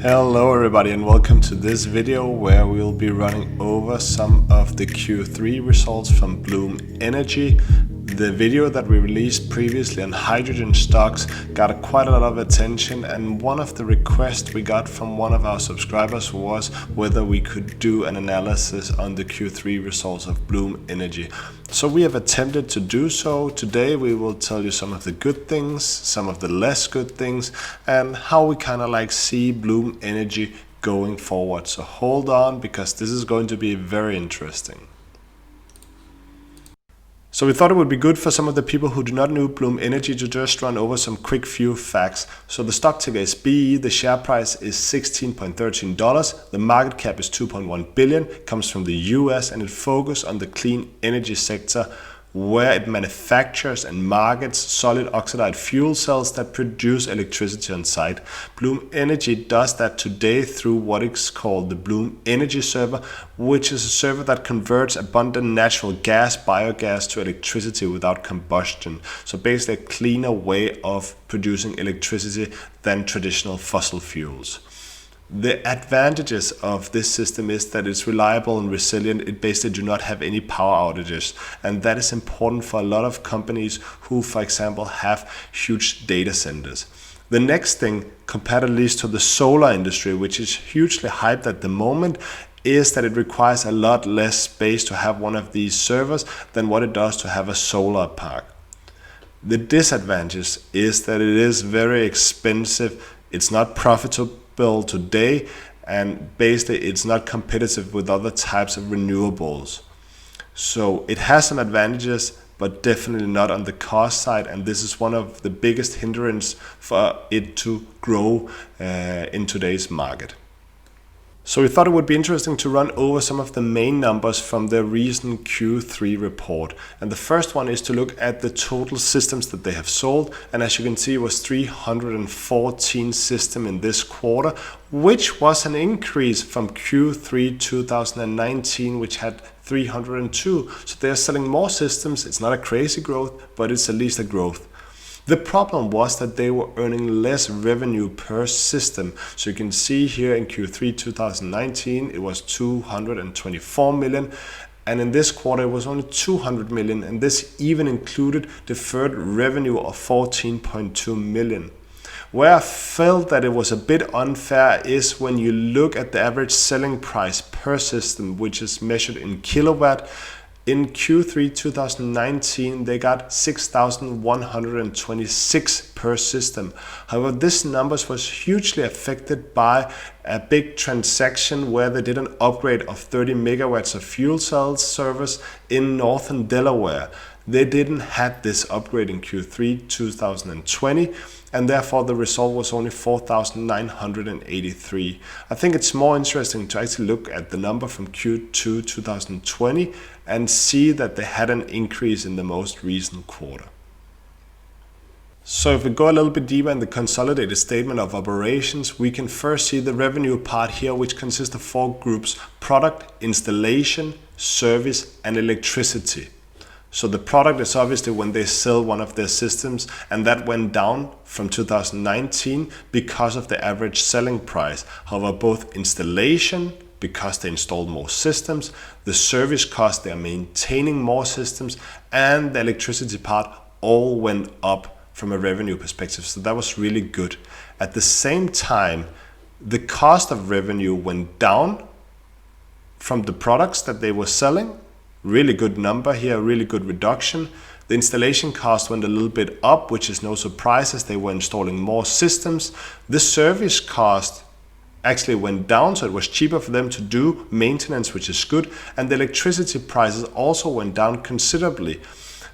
Hello everybody and welcome to this video where we'll be running over some of the Q3 results from Bloom Energy. The video that we released previously on hydrogen stocks got quite a lot of attention, and one of the requests we got from one of our subscribers was whether we could do an analysis on the Q3 results of Bloom Energy. So we have attempted to do so. Today we will tell you some of the good things, some of the less good things, and how we kind of see Bloom Energy going forward. So hold on, because this is going to be very interesting. So we thought it would be good for some of the people who do not know Bloom Energy to just run over some quick few facts. So the stock ticker is BE, the share price is $16.13, the market cap is 2.1 billion, comes from the US, and it focuses on the clean energy sector, where it manufactures and markets solid oxide fuel cells that produce electricity on site. Bloom Energy does that today through what is called the Bloom Energy Server, which is a server that converts abundant natural gas, biogas, to electricity without combustion. So basically a cleaner way of producing electricity than traditional fossil fuels. The advantages of this system is that it's reliable and resilient. It basically do not have any power outages, and that is important for a lot of companies who, for example, have huge data centers. The next thing, compared at least to the solar industry, which is hugely hyped at the moment, is that it requires a lot less space to have one of these servers than what it does to have a solar park. The disadvantage is that it is very expensive. It's not profitable today, and basically it's not competitive with other types of renewables. So it has some advantages, but definitely not on the cost side, and this is one of the biggest hindrance for it to grow in today's market. So we thought it would be interesting to run over some of the main numbers from the recent Q3 report. And the first one is to look at the total systems that they have sold. And as you can see, it was 314 systems in this quarter, which was an increase from Q3 2019, which had 302. So they're selling more systems. It's not a crazy growth, but it's at least a growth. The problem was that they were earning less revenue per system. So you can see here in Q3 2019, it was 224 million. And in this quarter, it was only 200 million. And this even included deferred revenue of 14.2 million. Where I felt that it was a bit unfair is when you look at the average selling price per system, which is measured in kilowatt. In Q3 2019, they got 6,126 per system. However, this number was hugely affected by a big transaction where they did an upgrade of 30 megawatts of fuel cell service in northern Delaware. They didn't have this upgrade in Q3 2020, and therefore the result was only 4,983. I think it's more interesting to actually look at the number from Q2 2020 and see that they had an increase in the most recent quarter. So if we go a little bit deeper in the consolidated statement of operations, we can first see the revenue part here, which consists of 4 groups: product, installation, service, and electricity. So the product is obviously when they sell one of their systems, and that went down from 2019 because of the average selling price. However, both installation, because they installed more systems, the service cost, they are maintaining more systems, and the electricity part all went up from a revenue perspective. So that was really good. At the same time, the cost of revenue went down from the products that they were selling. Really good number here, really good reduction. The installation cost went a little bit up, which is no surprise as they were installing more systems. The service cost actually went down, so it was cheaper for them to do maintenance, which is good. And the electricity prices also went down considerably.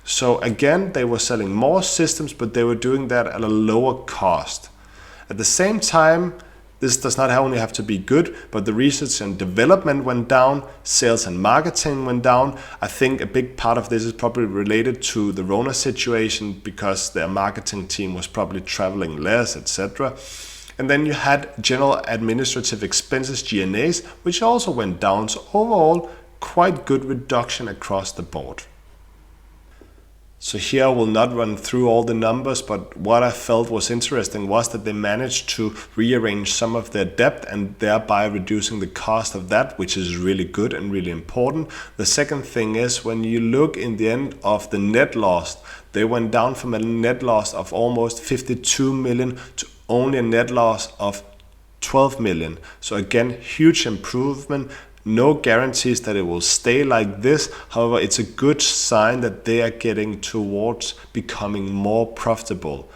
So again, they were selling more systems, but they were doing that at a lower cost. At the same time, this does not only have to be good, but the research and development went down, sales and marketing went down. I think a big part of this is probably related to the Rona situation, because their marketing team was probably traveling less, etc. And then you had general administrative expenses, G&As, which also went down. So overall, quite good reduction across the board. So here I will not run through all the numbers, but what I felt was interesting was that they managed to rearrange some of their debt and thereby reducing the cost of that, which is really good and really important. The second thing is, when you look in the end of the net loss, they went down from a net loss of almost 52 million to only a net loss of 12 million. So again, huge improvement. No guarantees that it will stay like this. However, it's a good sign that they are getting towards becoming more profitable,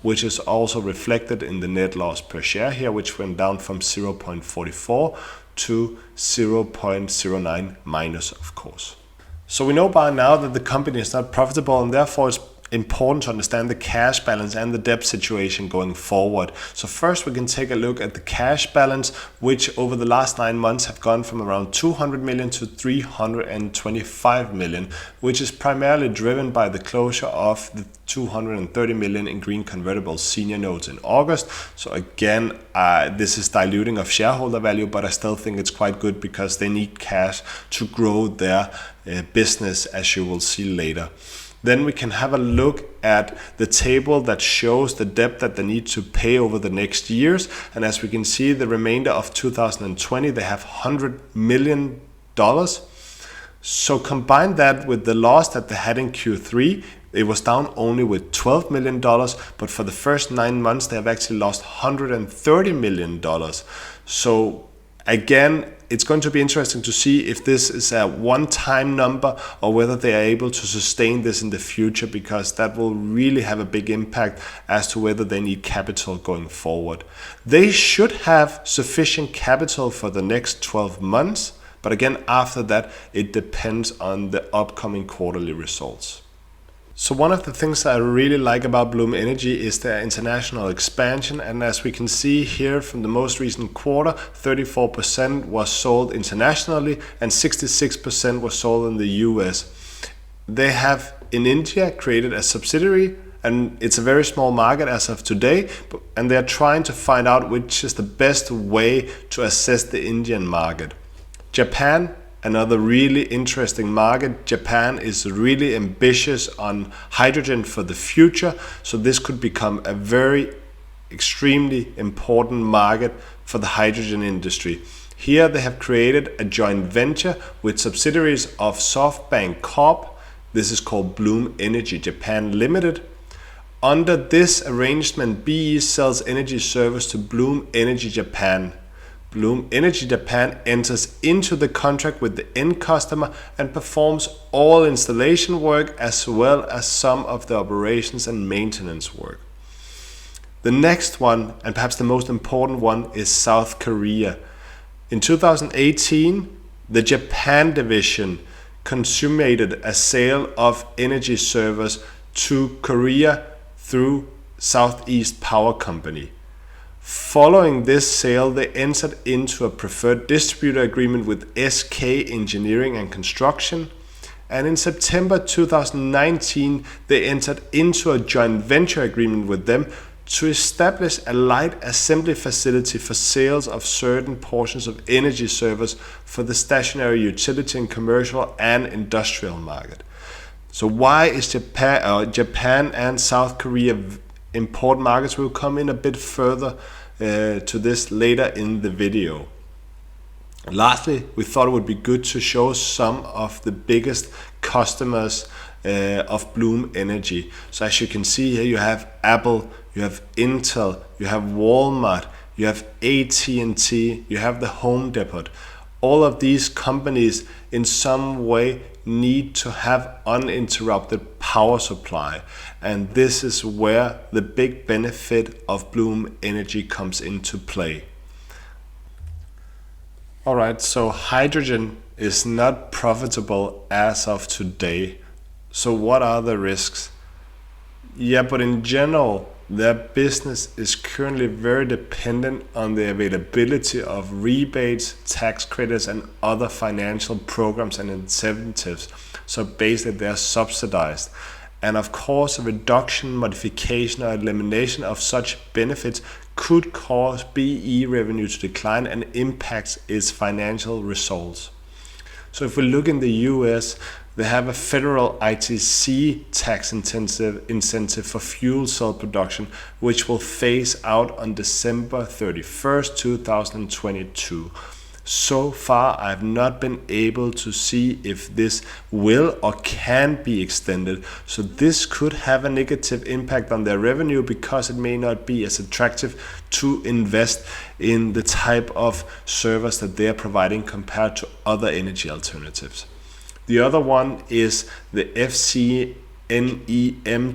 which is also reflected in the net loss per share here, which went down from 0.44 to 0.09 minus, of course. So we know by now that the company is not profitable, and therefore it's important to understand the cash balance and the debt situation going forward. So first we can take a look at the cash balance, which over the last 9 months have gone from around 200 million to 325 million, which is primarily driven by the closure of the 230 million in green convertible senior notes in August. So again, this is diluting of shareholder value, but I still think it's quite good because they need cash to grow their business, as you will see later. Then we can have a look at the table that shows the debt that they need to pay over the next years. And as we can see, the remainder of 2020, they have $100 million. So combine that with the loss that they had in Q3, it was down only with $12 million, but for the first 9 months, they have actually lost $130 million. So again, it's going to be interesting to see if this is a one-time number or whether they are able to sustain this in the future, because that will really have a big impact as to whether they need capital going forward. They should have sufficient capital for the next 12 months, but again, after that, it depends on the upcoming quarterly results. So one of the things that I really like about Bloom Energy is their international expansion, and as we can see here from the most recent quarter, 34% was sold internationally and 66% was sold in the US. They have in India created a subsidiary, and it's a very small market as of today, and they're trying to find out which is the best way to assess the Indian market. Japan, another really interesting market. Japan is really ambitious on hydrogen for the future, so this could become a very extremely important market for the hydrogen industry. Here they have created a joint venture with subsidiaries of SoftBank Corp. This is called Bloom Energy Japan Limited. Under this arrangement, BE sells energy service to Bloom Energy Japan. Bloom Energy Japan enters into the contract with the end customer and performs all installation work as well as some of the operations and maintenance work. The next one, and perhaps the most important one, is South Korea. In 2018, the Japan division consummated a sale of energy service to Korea through Southeast Power Company. Following this sale, they entered into a preferred distributor agreement with SK Engineering and Construction, and in September 2019 they entered into a joint venture agreement with them to establish a light assembly facility for sales of certain portions of energy service for the stationary utility and commercial and industrial market. So why is Japan and South Korea important markets? We'll come in a bit further to this later in the video. Lastly, we thought it would be good to show some of the biggest customers of Bloom Energy. So as you can see here, you have Apple, you have Intel, you have Walmart, you have AT&T, you have the Home Depot. All of these companies in some way need to have uninterrupted power supply, and this is where the big benefit of Bloom Energy comes into play. Alright, so hydrogen is not profitable as of today. So what are the risks? Yeah, but in general, their business is currently very dependent on the availability of rebates, tax credits, and other financial programs and incentives. So basically they are subsidized. And of course, a reduction, modification, or elimination of such benefits could cause BE revenue to decline and impacts its financial results. So if we look in the US, They have a federal ITC tax incentive for fuel cell production, which will phase out on December 31st, 2022. So far, I have not been able to see if this will or can be extended. So this could have a negative impact on their revenue because it may not be as attractive to invest in the type of service that they are providing compared to other energy alternatives. The other one is the FCNEM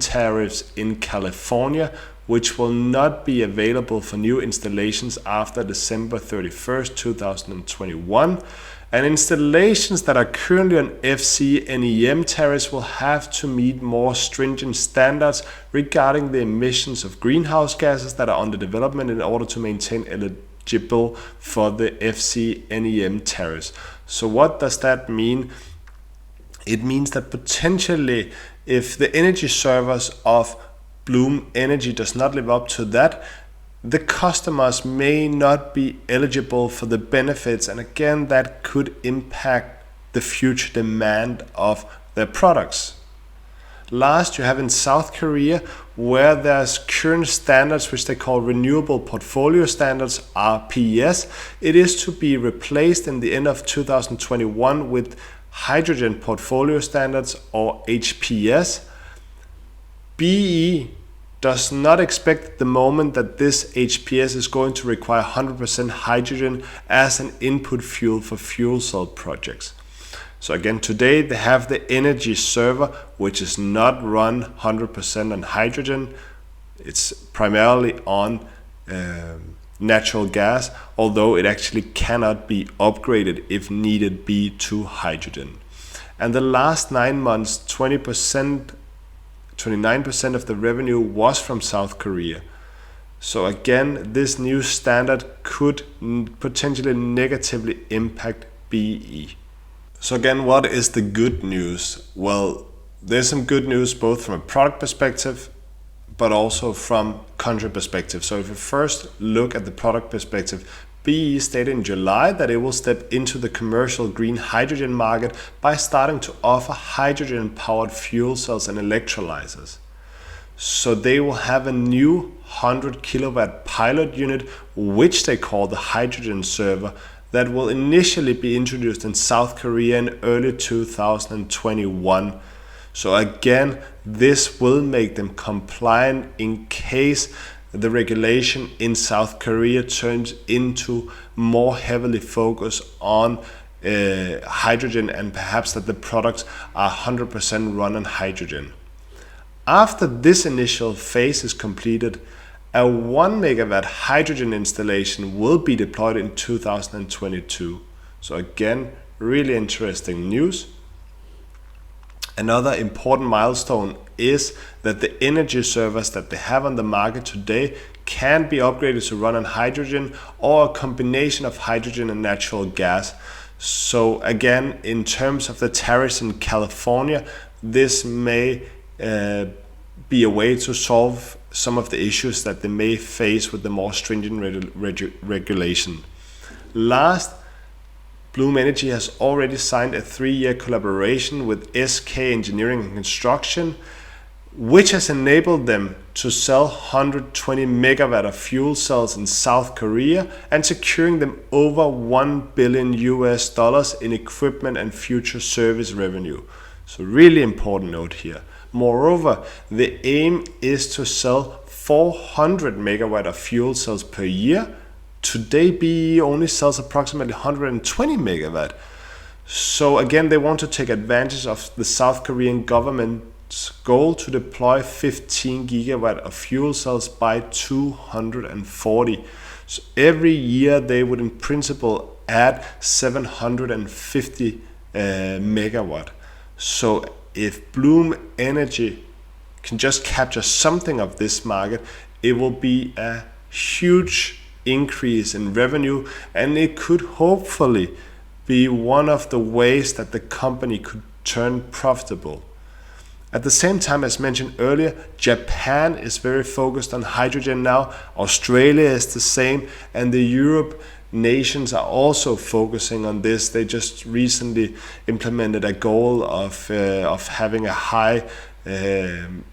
tariffs in California, which will not be available for new installations after December 31st, 2021. And installations that are currently on FCNEM tariffs will have to meet more stringent standards regarding the emissions of greenhouse gases that are under development in order to maintain eligible for the FCNEM tariffs. So what does that mean? It means that potentially if the energy service of Bloom Energy does not live up to that, the customers may not be eligible for the benefits, and again that could impact the future demand of their products. Last, you have in South Korea, where there's current standards which they call Renewable Portfolio Standards, RPS. It is to be replaced in the end of 2021 with Hydrogen Portfolio Standards, or HPS. BE does not expect at the moment that this HPS is going to require 100% hydrogen as an input fuel for fuel cell projects. So again, today they have the energy server, which is not run 100% on hydrogen. It's primarily on natural gas, although it actually cannot be upgraded if needed be to hydrogen. And the last 9 months, 29% of the revenue was from South Korea. So again, this new standard could potentially negatively impact BE. So again, what is the good news? Well, there's some good news both from a product perspective but also from country perspective. So if you first look at the product perspective, BE stated in July that it will step into the commercial green hydrogen market by starting to offer hydrogen-powered fuel cells and electrolyzers. So they will have a new 100 kilowatt pilot unit, which they call the hydrogen server, that will initially be introduced in South Korea in early 2021. So again, this will make them compliant in case the regulation in South Korea turns into more heavily focused on hydrogen, and perhaps that the products are 100% run on hydrogen. After this initial phase is completed, a 1 megawatt hydrogen installation will be deployed in 2022. So again, really interesting news. Another important milestone is that the energy servers that they have on the market today can be upgraded to run on hydrogen or a combination of hydrogen and natural gas. So again, in terms of the tariffs in California, this may be a way to solve some of the issues that they may face with the more stringent regulation. Last, Bloom Energy has already signed a 3-year collaboration with SK Engineering and Construction, which has enabled them to sell 120 megawatt of fuel cells in South Korea and securing them over $1 billion in equipment and future service revenue. So really important note here. Moreover, the aim is to sell 400 megawatt of fuel cells per year. Today, BE only sells approximately 120 megawatt. So again, they want to take advantage of the South Korean government's goal to deploy 15 gigawatt of fuel cells by 240. So every year they would in principle add 750 megawatt. So if Bloom Energy can just capture something of this market, it will be a huge increase in revenue, and it could hopefully be one of the ways that the company could turn profitable. At the same time, as mentioned earlier, Japan is very focused on hydrogen now, Australia is the same, and the Europe nations are also focusing on this. They just recently implemented a goal of having a high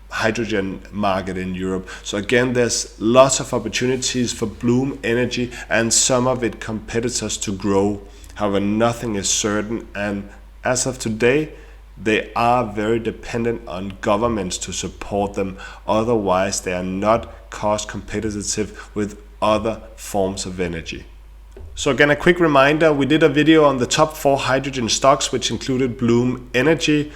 hydrogen market in Europe. So again, there's lots of opportunities for Bloom Energy and some of its competitors to grow. However, nothing is certain, and as of today, they are very dependent on governments to support them. Otherwise, they are not cost competitive with other forms of energy. So again, a quick reminder, we did a video on the top 4 hydrogen stocks, which included Bloom Energy,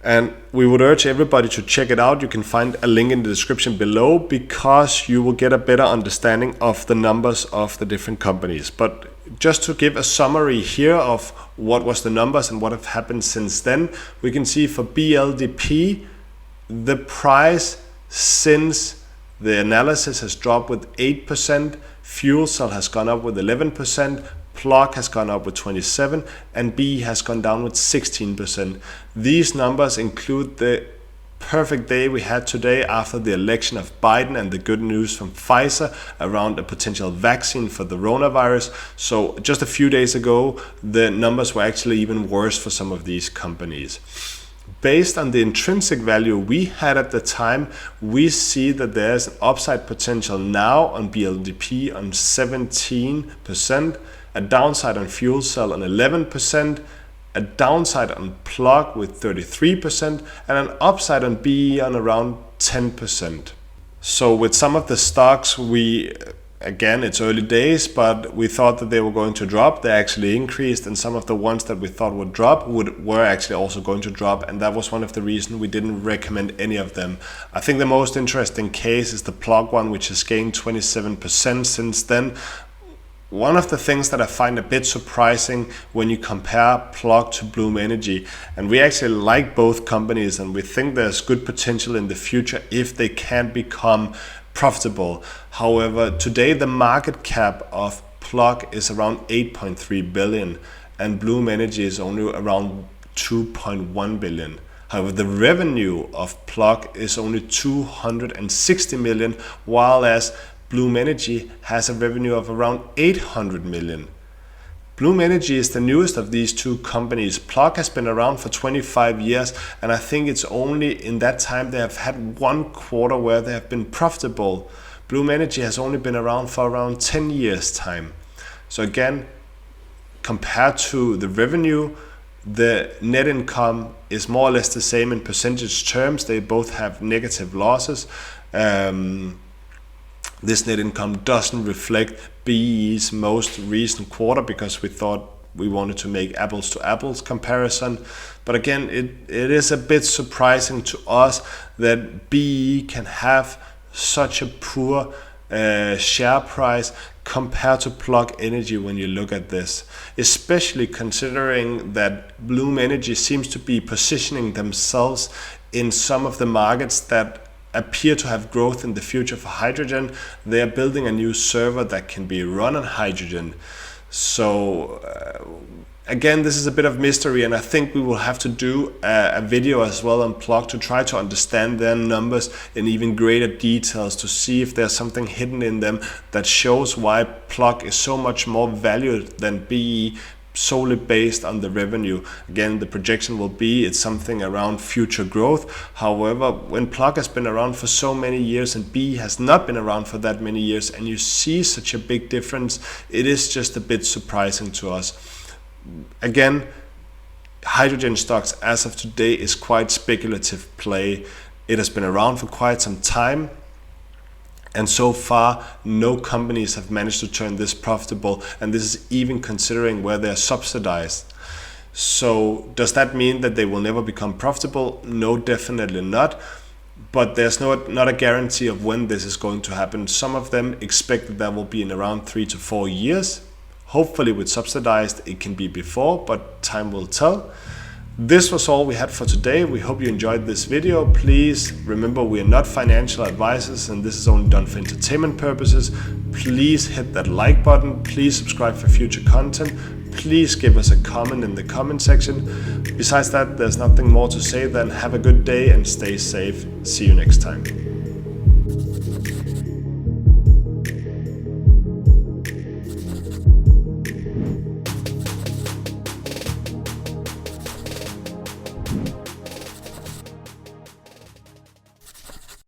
and we would urge everybody to check it out. You can find a link in the description below, because you will get a better understanding of the numbers of the different companies. But just to give a summary here of what was the numbers and what have happened since then, we can see for BLDP, the price since the analysis has dropped with 8%, fuel cell has gone up with 11%, plug has gone up with 27%, and B has gone down with 16%. These numbers include the perfect day we had today after the election of Biden and the good news from Pfizer around a potential vaccine for the coronavirus. So just a few days ago, the numbers were actually even worse for some of these companies. Based on the intrinsic value we had at the time, we see that there's an upside potential now on BLDP on 17%, a downside on fuel cell on 11%, a downside on plug with 33%, and an upside on BE on around 10%. So with some of the stocks, again, it's early days, but we thought that they were going to drop. They actually increased, and some of the ones that we thought would drop were actually also going to drop, and that was one of the reasons we didn't recommend any of them. I think the most interesting case is the plug one, which has gained 27% since then. One of the things that I find a bit surprising when you compare Plug to Bloom Energy, and we actually like both companies and we think there's good potential in the future if they can become profitable. However, today the market cap of Plug is around 8.3 billion and Bloom Energy is only around 2.1 billion. However, the revenue of Plug is only 260 million, while as Bloom Energy has a revenue of around 800 million. Bloom Energy is the newest of these two companies. Plug has been around for 25 years, and I think it's only in that time they have had one quarter where they have been profitable. Bloom Energy has only been around for around 10 years time. So again, compared to the revenue, the net income is more or less the same in percentage terms. They both have negative losses. This net income doesn't reflect BE's most recent quarter because we thought we wanted to make apples to apples comparison. But again, it is a bit surprising to us that BE can have such a poor share price compared to Plug Energy when you look at this, especially considering that Bloom Energy seems to be positioning themselves in some of the markets that appear to have growth in the future for hydrogen. They are building a new server that can be run on hydrogen. So again, this is a bit of mystery, and I think we will have to do a video as well on Plug to try to understand their numbers in even greater details, to see if there's something hidden in them that shows why Plug is so much more valued than BE, solely based on the revenue. Again, the projection will be it's something around future growth. However, when Plug has been around for so many years and B has not been around for that many years, and you see such a big difference, it is just a bit surprising to us. Again, hydrogen stocks as of today is quite speculative play. It has been around for quite some time, and so far no companies have managed to turn this profitable, and this is even considering where they're subsidized. So does that mean that they will never become profitable? No, definitely not. But there's not a guarantee of when this is going to happen. Some of them expect that will be in around 3 to 4 years. Hopefully with subsidized it can be before, but time will tell. This was all we had for today. We hope you enjoyed this video. Please remember, we are not financial advisors and this is only done for entertainment purposes. Please hit that like button. Please subscribe for future content. Please give us a comment in the comment section. Besides that, there's nothing more to say than have a good day and stay safe. See you next time.